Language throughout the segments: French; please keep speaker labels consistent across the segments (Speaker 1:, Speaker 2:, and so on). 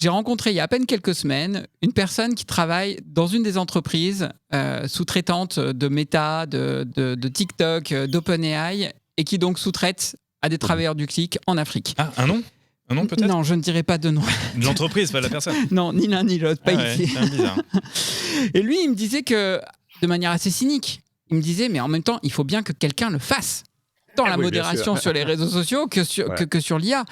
Speaker 1: J'ai rencontré il y a à peine quelques semaines une personne qui travaille dans une des entreprises sous-traitantes de Meta, de TikTok, d'OpenAI, et qui donc sous-traite à des travailleurs du clic en Afrique.
Speaker 2: Ah, un nom peut-être?
Speaker 1: Non, je ne dirais pas de nom.
Speaker 2: De l'entreprise, pas de la personne.
Speaker 1: Non, ni l'un ni l'autre, pas ici.
Speaker 2: C'est bizarre.
Speaker 1: Et lui, il me disait que, de manière assez cynique, il me disait, mais en même temps, il faut bien que quelqu'un le fasse. Tant la modération sur les réseaux sociaux que sur l'IA.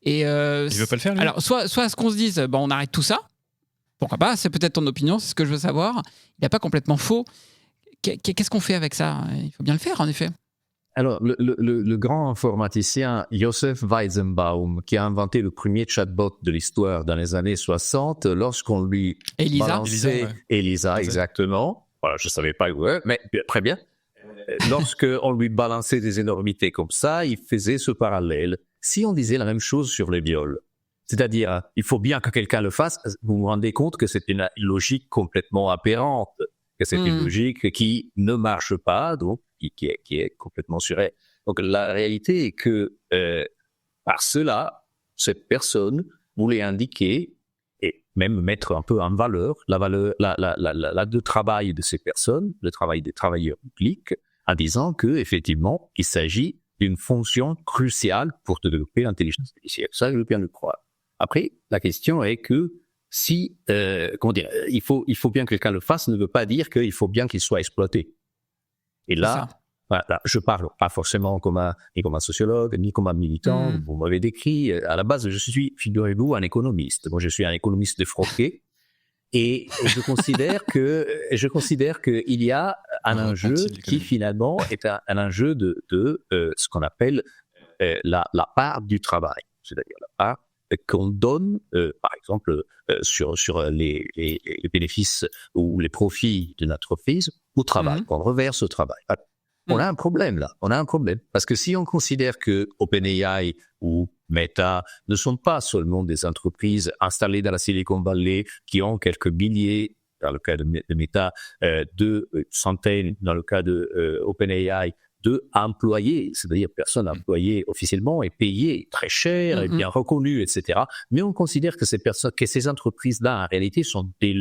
Speaker 1: Et
Speaker 2: il veut pas le faire, lui.
Speaker 1: alors, soit ce qu'on se dise, on arrête tout ça. Pourquoi pas? C'est peut-être ton opinion, c'est ce que je veux savoir. Il n'est pas complètement faux. Qu'est-ce qu'on fait avec ça? Il faut bien le faire, en effet.
Speaker 3: Alors, le grand informaticien Joseph Weizenbaum, qui a inventé le premier chatbot de l'histoire dans les années 60, lorsqu'on lui balançait... Elisa, exactement. Voilà, je ne savais pas où, mais très bien. Lorsqu'on lui balançait des énormités comme ça, il faisait ce parallèle. Si on disait la même chose sur les viols, c'est-à-dire, il faut bien que quelqu'un le fasse, vous vous rendez compte que c'est une logique complètement aberrante, que c'est une logique qui ne marche pas, donc qui est complètement surelle. Donc la réalité est que par cela, cette personne voulait indiquer et même mettre un peu en valeur le travail de ces personnes, le travail des travailleurs publics, en disant que effectivement il s'agit d'une fonction cruciale pour développer l'intelligence artificielle. Ça, je veux bien le croire. Après, la question est que si, il faut bien que quelqu'un le fasse, ne veut pas dire qu'il faut bien qu'il soit exploité. Et là, voilà, je parle pas forcément ni comme un sociologue, ni comme un militant. Vous m'avez décrit, à la base, je suis, figurez-vous, un économiste. Moi, je suis un économiste défroqué. Et je considère qu'il y a un enjeu qui finalement est un enjeu de ce qu'on appelle la part du travail, c'est-à-dire la part qu'on donne, par exemple, sur les bénéfices ou les profits d'une entreprise au travail, qu'on reverse au travail. Alors, on a un problème là, parce que si on considère que OpenAI ou Meta ne sont pas seulement des entreprises installées dans la Silicon Valley qui ont quelques milliers, dans le cas de Meta, de centaines, dans le cas de OpenAI, de employés, c'est-à-dire personnes employées officiellement et payées très cher et bien reconnues, etc. Mais on considère que ces entreprises-là, en réalité, sont des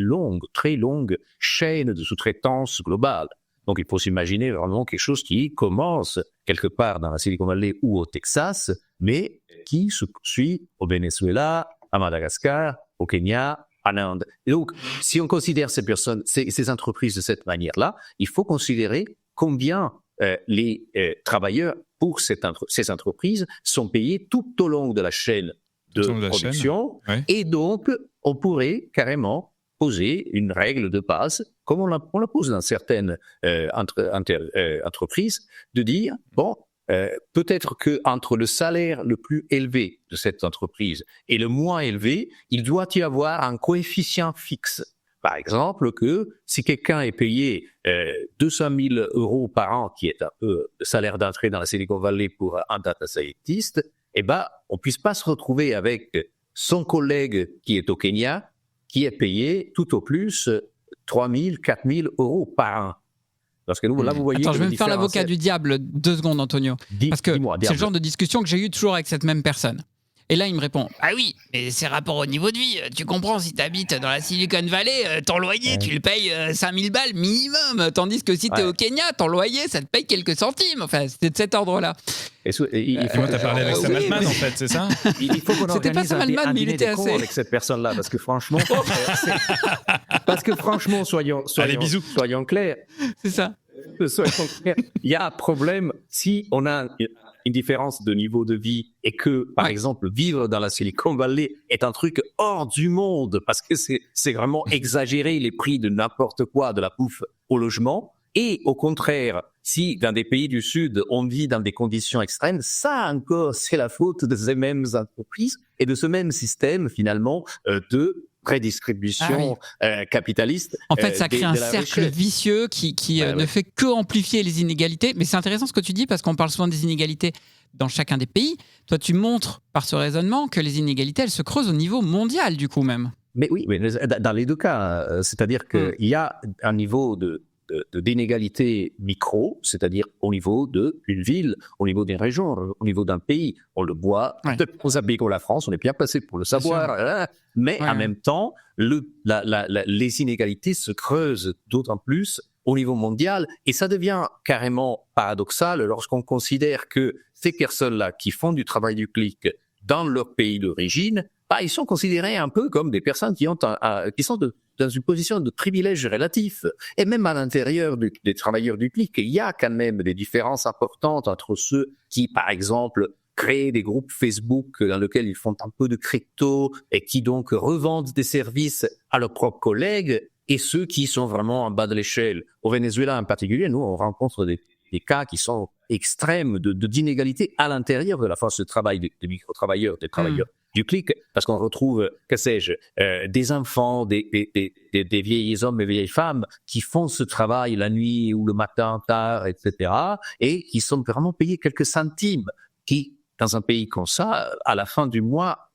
Speaker 3: très longues chaînes de sous-traitance globale. Donc, il faut s'imaginer vraiment quelque chose qui commence quelque part dans la Silicon Valley ou au Texas, mais qui se suit au Venezuela, à Madagascar, au Kenya, en Inde. Et donc, si on considère ces entreprises de cette manière-là, il faut considérer combien les travailleurs pour ces entreprises sont payés tout au long de la chaîne de production. Et donc, on pourrait carrément poser une règle de base, comme on la pose dans certaines entreprises, de dire, peut-être qu'entre le salaire le plus élevé de cette entreprise et le moins élevé, il doit y avoir un coefficient fixe. Par exemple, que si quelqu'un est payé 200 000 euros par an, qui est un peu le salaire d'entrée dans la Silicon Valley pour un data scientist, on puisse pas se retrouver avec son collègue qui est au Kenya, qui est payé tout au plus 3 000, 4 000 euros par an. Parce que là, vous voyez.
Speaker 1: Attends, je vais me faire l'avocat du diable 2 secondes, Antonio. Parce que c'est le genre de discussion que j'ai eu toujours avec cette même personne. Et là, il me répond, ah oui, mais c'est rapport au niveau de vie. Tu comprends, si tu habites dans la Silicon Valley, ton loyer, tu le payes 5 000 balles minimum. Tandis que si tu es au Kenya, ton loyer, ça te paye quelques centimes. Enfin, c'était de cet ordre-là.
Speaker 2: Et moi, tu as parlé avec Sam Altman, en fait, c'est ça?
Speaker 3: Il faut qu'on organise un dîner des cons avec cette personne-là, parce que franchement, soyons clairs.
Speaker 1: C'est ça.
Speaker 3: Soyons clairs. Il y a un problème si on a une différence de niveau de vie et que, par exemple, vivre dans la Silicon Valley est un truc hors du monde parce que c'est vraiment exagéré les prix de n'importe quoi, de la bouffe au logement. Et au contraire, si dans des pays du Sud, on vit dans des conditions extrêmes, ça encore, c'est la faute de ces mêmes entreprises et de ce même système, finalement, de redistribution capitaliste.
Speaker 1: En fait, ça crée un cercle vicieux qui ne fait que amplifier les inégalités. Mais c'est intéressant ce que tu dis parce qu'on parle souvent des inégalités dans chacun des pays. Toi, tu montres par ce raisonnement que les inégalités, elles se creusent au niveau mondial, du coup même.
Speaker 3: Mais oui, mais dans les deux cas, c'est-à-dire qu'il y a un niveau de d'inégalités micro, c'est-à-dire au niveau d'une ville, au niveau d'une région, au niveau d'un pays. On le voit, aux abeilles comme la France, on est bien placé pour le savoir, mais en même temps, les inégalités se creusent d'autant plus au niveau mondial, et ça devient carrément paradoxal lorsqu'on considère que ces personnes-là qui font du travail du clic dans leur pays d'origine, ils sont considérés un peu comme des personnes qui sont dans une position de privilège relatif. Et même à l'intérieur des travailleurs du clic, il y a quand même des différences importantes entre ceux qui, par exemple, créent des groupes Facebook dans lesquels ils font un peu de crypto et qui donc revendent des services à leurs propres collègues, et ceux qui sont vraiment en bas de l'échelle. Au Venezuela en particulier, nous, on rencontre des cas qui sont extrêmes d'inégalité à l'intérieur de la force de travail des micro-travailleurs, des travailleurs du clic, parce qu'on retrouve, que sais-je, des enfants, des vieils hommes et vieilles femmes qui font ce travail la nuit ou le matin tard, etc., et qui sont vraiment payés quelques centimes, qui, dans un pays comme ça, à la fin du mois,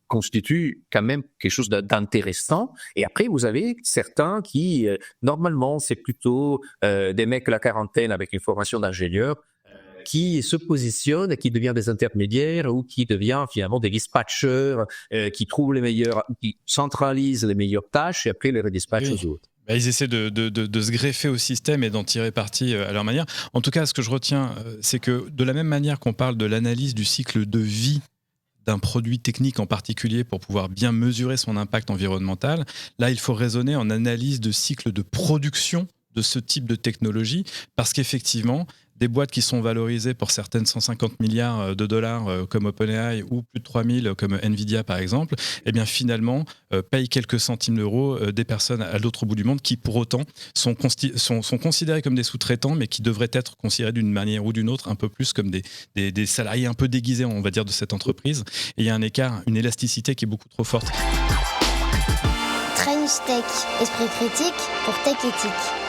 Speaker 3: constitue quand même quelque chose d'intéressant. Et après, vous avez certains qui, normalement, c'est plutôt des mecs à la quarantaine avec une formation d'ingénieur, qui se positionnent, qui deviennent des intermédiaires ou qui deviennent finalement des dispatchers, qui trouvent qui centralisent les meilleures tâches et après les redispatchent aux autres.
Speaker 2: Ils essaient de se greffer au système et d'en tirer parti à leur manière. En tout cas, ce que je retiens, c'est que de la même manière qu'on parle de l'analyse du cycle de vie d'un produit technique en particulier pour pouvoir bien mesurer son impact environnemental, là, il faut raisonner en analyse de cycle de production de ce type de technologie, parce qu'effectivement, des boîtes qui sont valorisées pour certaines 150 milliards de dollars comme OpenAI ou plus de 3000 comme Nvidia par exemple, eh bien finalement payent quelques centimes d'euros des personnes à l'autre bout du monde qui pour autant sont considérées comme des sous-traitants, mais qui devraient être considérés d'une manière ou d'une autre un peu plus comme des salariés un peu déguisés, on va dire, de cette entreprise. Et il y a un écart, une élasticité qui est beaucoup trop forte.
Speaker 4: Trench Tech, esprit critique pour tech éthique.